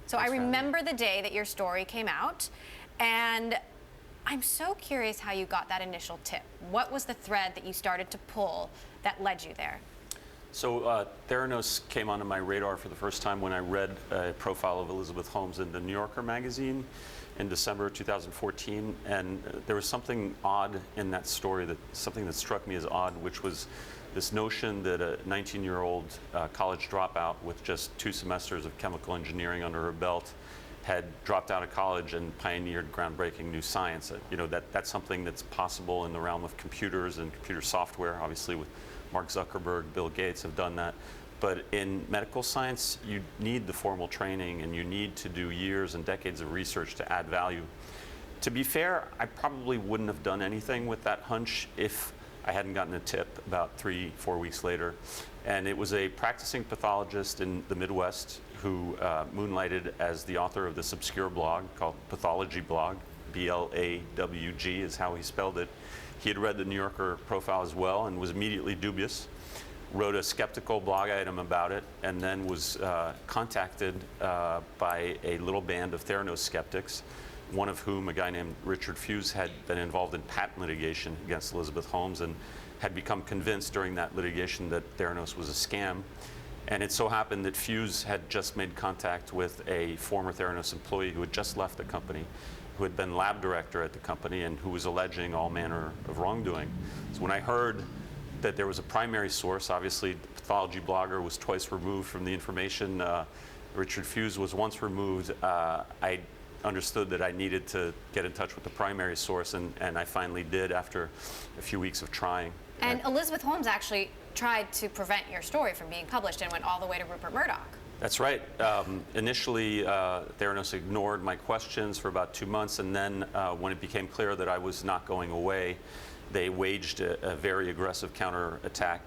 So I remember the day that your story came out, and I'm so curious how you got that initial tip. What was the thread that you started to pull that led you there? So Theranos came onto my radar for the first time when I read a profile of Elizabeth Holmes in the New Yorker magazine in December 2014, and there was something odd in that story, something that struck me as odd, which was this notion that a 19-year-old college dropout with just 2 semesters of chemical engineering under her belt had dropped out of college and pioneered groundbreaking new science. That's something that's possible in the realm of computers and computer software. Obviously, with Mark Zuckerberg, Bill Gates have done that. But in medical science, you need the formal training, and you need to do years and decades of research to add value. To be fair, I probably wouldn't have done anything with that hunch if I hadn't gotten a tip about 3-4 weeks later. And it was a practicing pathologist in the Midwest who moonlighted as the author of this obscure blog called Pathology Blog. BLAWG is how he spelled it. He had read the New Yorker profile as well and was immediately dubious, wrote a skeptical blog item about it, and then was contacted by a little band of Theranos skeptics, one of whom, a guy named Richard Fuisz, had been involved in patent litigation against Elizabeth Holmes and had become convinced during that litigation that Theranos was a scam. And it so happened that Fuisz had just made contact with a former Theranos employee who had just left the company, who had been lab director at the company and who was alleging all manner of wrongdoing. So when I heard that there was a primary source, obviously the pathology blogger was twice removed from the information, Richard Fuisz was once removed, I understood that I needed to get in touch with the primary source, and I finally did after a few weeks of trying. And Elizabeth Holmes actually tried to prevent your story from being published and went all the way to Rupert Murdoch. That's right. Initially, Theranos ignored my questions for about 2 months, and then when it became clear that I was not going away, they waged a very aggressive counterattack.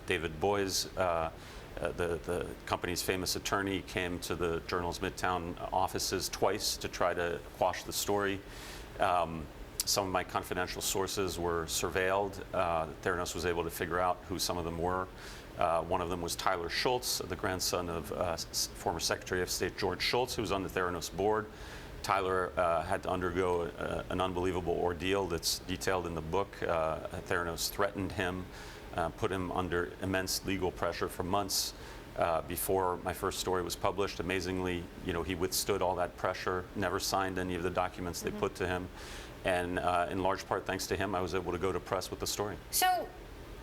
David Boies, the company's famous attorney, came to the Journal's Midtown offices twice to try to quash the story. Some of my confidential sources were surveilled. Theranos was able to figure out who some of them were. One of them was Tyler Shultz, the grandson of former Secretary of State George Shultz, who was on the Theranos board. Tyler had to undergo an unbelievable ordeal that's detailed in the book. Theranos threatened him, put him under immense legal pressure for months before my first story was published. Amazingly, he withstood all that pressure, never signed any of the documents they put to him. And in large part, thanks to him, I was able to go to press with the story. So,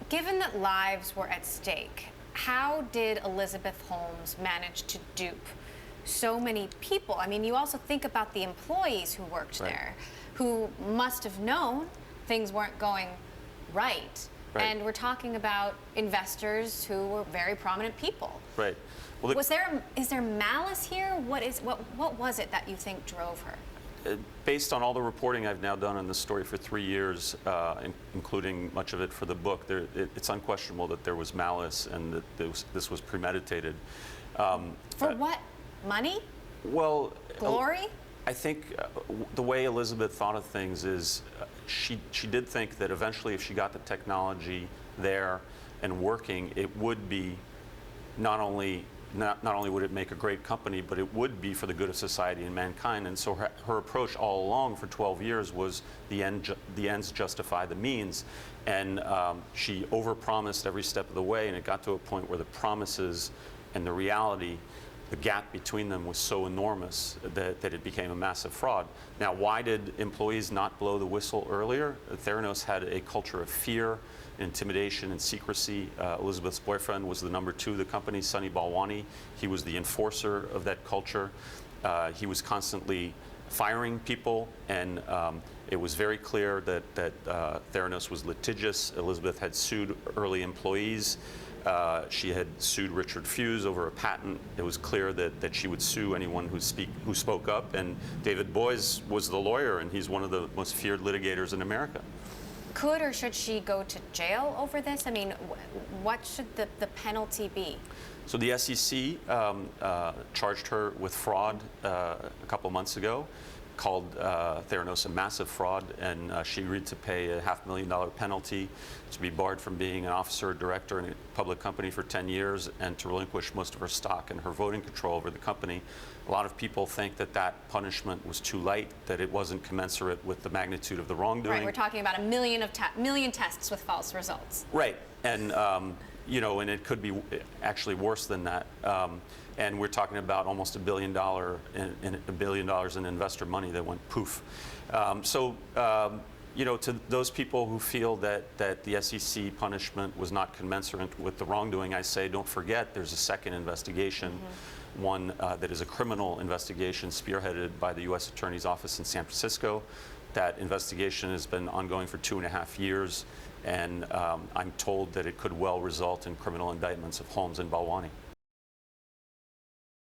given that lives were at stake, how did Elizabeth Holmes manage to dupe so many people? I mean, you also think about the employees who worked there, who must have known things weren't going right. And we're talking about investors who were very prominent people. Right. Well, is there malice here? What was it that you think drove her? Based on all the reporting I've now done on this story for 3 years, including much of it for the book, it's unquestionable that there was malice and that this was premeditated. For what? Money? Well, glory? I think the way Elizabeth thought of things is she did think that eventually, if she got the technology there and working, it would be not only would it make a great company, but it would be for the good of society and mankind. And so her approach all along for 12 years was the ends justify the means. And she overpromised every step of the way, and it got to a point where the promises and the reality, the gap between them was so enormous that it became a massive fraud. Now, why did employees not blow the whistle earlier? Theranos had a culture of fear, intimidation, and secrecy. Elizabeth's boyfriend was the number 2 of the company, Sunny Balwani. He was the enforcer of that culture. He was constantly firing people, and it was very clear that Theranos was litigious. Elizabeth had sued early employees. She had sued Richard Fuisz over a patent. It was clear that she would sue anyone who spoke up, and David Boies was the lawyer, and he's one of the most feared litigators in America. Could or should she go to jail over this? I mean, what should the penalty be? So the SEC charged her with fraud a couple months ago. called Theranos a massive fraud, and she agreed to pay a $500,000 penalty, to be barred from being an officer or director in a public company for 10 years, and to relinquish most of her stock and her voting control over the company. A lot of people think that that punishment was too light, that it wasn't commensurate with the magnitude of the wrongdoing. Right, we're talking about a million tests with false results. Right, and you know, and it could be actually worse than that. And we're talking about almost $1 billion in investor money that went poof. You know, to those people who feel that the SEC punishment was not commensurate with the wrongdoing, I say don't forget there's a second investigation, one that is a criminal investigation spearheaded by the U.S. Attorney's Office in San Francisco. That investigation has been ongoing for 2.5 years, and I'm told that it could well result in criminal indictments of Holmes and Balwani.